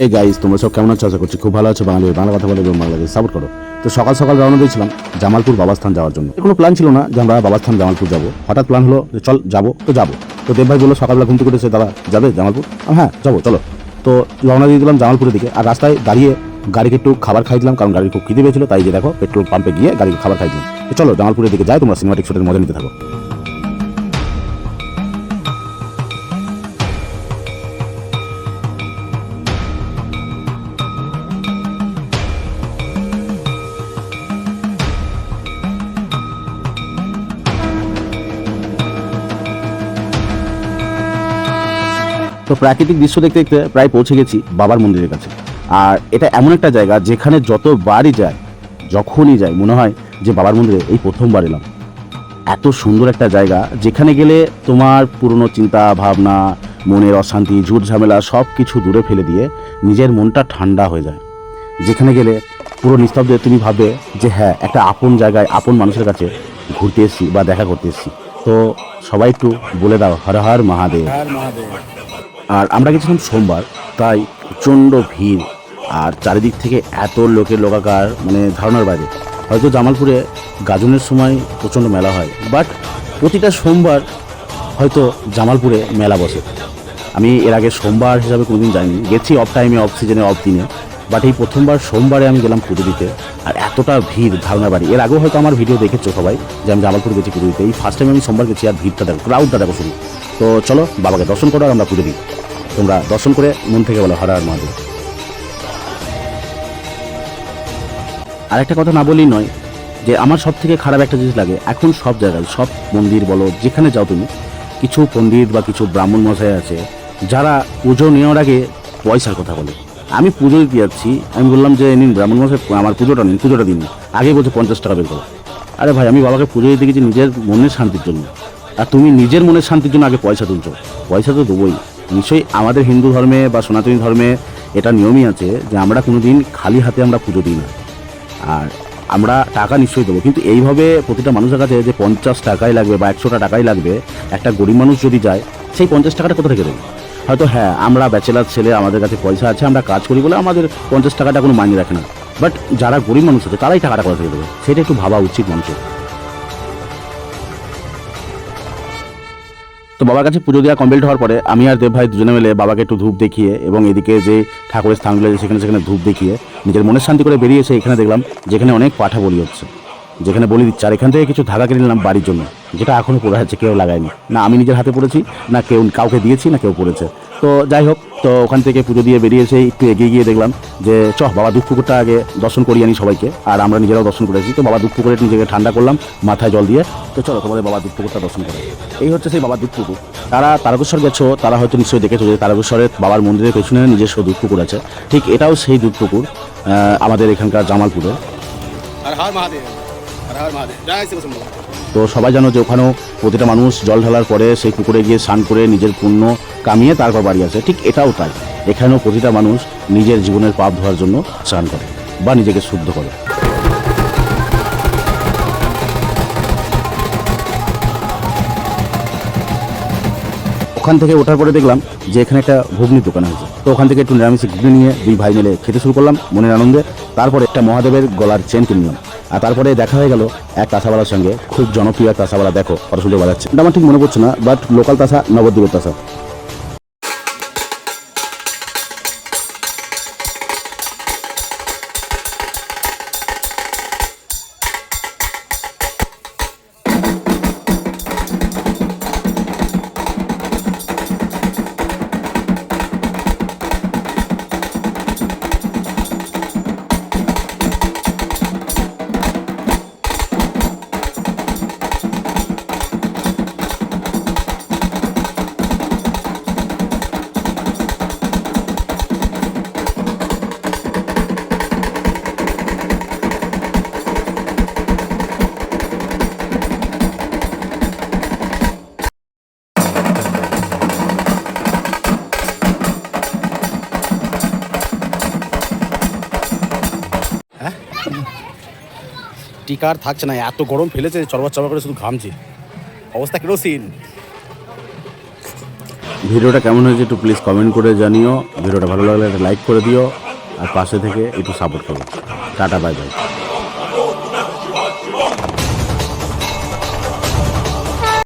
এই গাইস, তোমরা সব কেমন আছো? আশা করছি খুব ভালো আছো। বাংলা কথা বলে এবং বাংলাদেশ সাপোর্ট করো। তো সকাল সকাল রওনা দিয়েছিলাম জামালপুর বাবাস্থান যাওয়ার জন্য। কোনো প্ল্যান ছিল না যে আমরা বাবাস্থান জামালপুর যাবো। হঠাৎ প্ল্যান হলো যে চল যাবো, তো যাবো। তো দেব ভাই বললো সকালবেলা ঘুম থেকে উঠেছে, দাদা যাবে জামালপুর? হ্যাঁ যাবো, চলো। তো রওনা দিয়ে দিলাম জামালপুরের দিকে। আর রাস্তায় দাঁড়িয়ে গাড়িকে একটু খাবার খাই দিলাম, কারণ গাড়ি খুব খিদে পেয়েছিল। তাই যে দেখো পেট্রোল পাম্পে গিয়ে গাড়িকে খাবার খাই দিলাম। তো চলো জামালপুরের দিকে যাই, তোমরা সিনেমাটিক শটের মজা নিতে থাকো। তো প্রাকৃতিক দৃশ্য দেখতে দেখতে প্রায় পৌঁছে গেছি বাবার মন্দিরের কাছে। আর এটা এমন একটা জায়গা যেখানে যতবারই যায়, যখনই যাই মনে হয় যে বাবার মন্দিরে এই প্রথমবার এলাম। এত সুন্দর একটা জায়গা যেখানে গেলে তোমার পুরনো চিন্তা ভাবনা, মনের অশান্তি, ঝুট ঝামেলা সব কিছু দূরে ফেলে দিয়ে নিজের মনটা ঠান্ডা হয়ে যায়। যেখানে গেলে পুরো নিস্তব্ধে তুমি ভাববে যে হ্যাঁ, একটা আপন জায়গায় আপন মানুষের কাছে ঘুরতে এসেছি বা দেখা করতে এসেছি। তো সবাই একটু বলে দাও হর হর মহাদেব। আর আমরা গেছিলাম সোমবার, তাই প্রচণ্ড ভিড়। আর চারিদিক থেকে এত লোকের লোকাকার, মানে ধারণার বাইরে। হয়তো জামালপুরে গাজনের সময় প্রচণ্ড মেলা হয়, বাট প্রতিটা সোমবার হয়তো জামালপুরে মেলা বসে। আমি এর আগে সোমবার হিসাবে কোনোদিন যাইনি, গেছি অফ টাইমে, অফ সিজনে, অফ দিনে। বাট এই প্রথমবার সোমবারে আমি গেলাম পুজো দিতে। আর এতটা ভিড় ধারণার বাড়ি। এর আগেও হয়তো আমার ভিডিও দেখেছো সবাই যে আমি জামালপুর গেছি পুজো দিতে। এই ফার্স্ট টাইম আমি সোমবার গেছি, আর ভিড়টা দেখো, ক্রাউডটা দেখো শুধু। তো চলো বাবাকে দর্শন করো আর আমরা পুজো দিই। তোমরা দর্শন করে মন থেকে বলো হর হর মহাদেব। আর একটা কথা না বলেই নয়, যে আমার সব থেকে খারাপ একটা জিনিস লাগে এখন সব জায়গায়, সব মন্দির বলো যেখানে যাও তুমি, কিছু পণ্ডিত বা কিছু ব্রাহ্মণ মশাই আছে যারা পুজো নেওয়ার আগে পয়সার কথা বলে। আমি পুজো দিতে যাচ্ছি, আমি বললাম যে নিন ব্রাহ্মণ মশাই আমার পুজোটা নিন, পুজোটা দিন। আগে বলছে 50 টাকা বের করো। আরে ভাই, আমি বাবাকে পুজো দিতে গেছি নিজের মনের শান্তির জন্য, আর তুমি নিজের মনের শান্তির জন্য আগে পয়সা তুলছো। পয়সা তো দেবোই নিশ্চয়ই। আমাদের হিন্দু ধর্মে বা সনাতনী ধর্মে এটা নিয়মই আছে যে আমরা কোনোদিন খালি হাতে আমরা পুজো দিই না। আর আমরা টাকা নিশ্চয়ই দেবো, কিন্তু এইভাবে প্রতিটা মানুষের কাছে যে 50 টাকাই লাগবে বা 100টা টাকাই লাগবে, একটা গরিব মানুষ যদি যায় সেই 50 টাকাটা কোথা থেকে দেবে? হয়তো হ্যাঁ, আমরা ব্যাচেলার ছেলে, আমাদের কাছে পয়সা আছে, আমরা কাজ করি বলে আমাদের 50 টাকাটা কোনো মাইনে রাখে না। বাট যারা গরিব মানুষ আছে তারাই টাকাটা কোথা থেকে দেবে, সেটা একটু ভাবা উচিত মানুষের। তো বাবার কাছে পুজো দেওয়া কমপ্লিট হওয়ার পরে আমি আর দেব ভাই দুজনে মিলে বাবাকে একটু ধূপ দেখিয়ে এবং এদিকে যে ঠাকুরের স্থানগুলো আছে সেখানে সেখানে ধূপ দেখিয়ে নিজের মনের শান্তি করে বেরিয়ে এসে এখানে দেখলাম যেখানে অনেক পাঠা বলি হচ্ছে, যেখানে বলি দিচ্ছে। আর এখান থেকে কিছু ধাগা কিনে নিলাম বাড়ির জন্য, যেটা এখনও পড়ে আছে, কেউ লাগায়নি। না আমি নিজের হাতে পড়েছি, না কাউকে দিয়েছি, না কেউ পড়েছে। তো যাই হোক, তো ওখান থেকে পুজো দিয়ে বেরিয়ে এসে একটু এগিয়ে গিয়ে দেখলাম যে বাবা দুধ পুকুরটা আগে দর্শন করিয়ে আনি সবাইকে। আর আমরা নিজেরাও দর্শন করেছি। তো বাবা দুধ পুকুরে নিজেকে ঠান্ডা করলাম মাথায় জল দিয়ে। তো চলো তোমাদের বাবা দুধ পুকুরটা দর্শন করে। এই হচ্ছে সেই বাবা দুধ পুকুর। তারা তারকেশ্বর গেছো, তারা হয়তো নিশ্চয়ই দেখেছো যে তারকেশ্বরের বাবার মন্দিরের পেছনে নিজস্ব দুধ পুকুর আছে। ঠিক এটাও সেই দুধ পুকুর আমাদের এখানকার জামালপুরে। তো সবাই জানো যে ওখানেও প্রতিটা মানুষ জল ঢালার পরে সেই পুকুরে গিয়ে স্নান করে নিজের পুণ্য কামিয়ে তারপর বাড়ি আসে। ঠিক এটাও তাই, এখানেও প্রতিটা মানুষ নিজের জীবনের পাপ ধোয়ার জন্য স্নান করে বা নিজেকে শুদ্ধ করে। ওখান থেকে ওঠার পরে দেখলাম যে এখানে একটা ঘুগনির দোকান আছে। তো ওখান থেকে একটু নিরামিষ ঘুগনি নিয়ে দুই ভাই মিলে খেতে শুরু করলাম মনের আনন্দে। তারপরে একটা মহাদেবের গলার চেন কিনে নিলাম। আর তারপরে দেখা হয়ে গেল এক তাসাওয়ালার সঙ্গে, খুব জনপ্রিয় এক তাসাওয়ালা। দেখো কত সুন্দর বাজাচ্ছে, এটা আমার ঠিক মনে পড়ছে না, বাট লোকাল তাসা, নবদ্বীপের তাসা। টিকা আর থাকছে না, এত গরম ফেলেছে, চরবার চরবার করে শুধু ঘামছে, অবস্থা কেরোসিন। ভিডিওটা কেমন হয়েছে একটু প্লিজ কমেন্ট করে জানিও। ভিডিওটা ভালো লাগলে একটা লাইক করে দিও আর পাশে থেকে একটু সাপোর্ট করো। Tata, bye bye.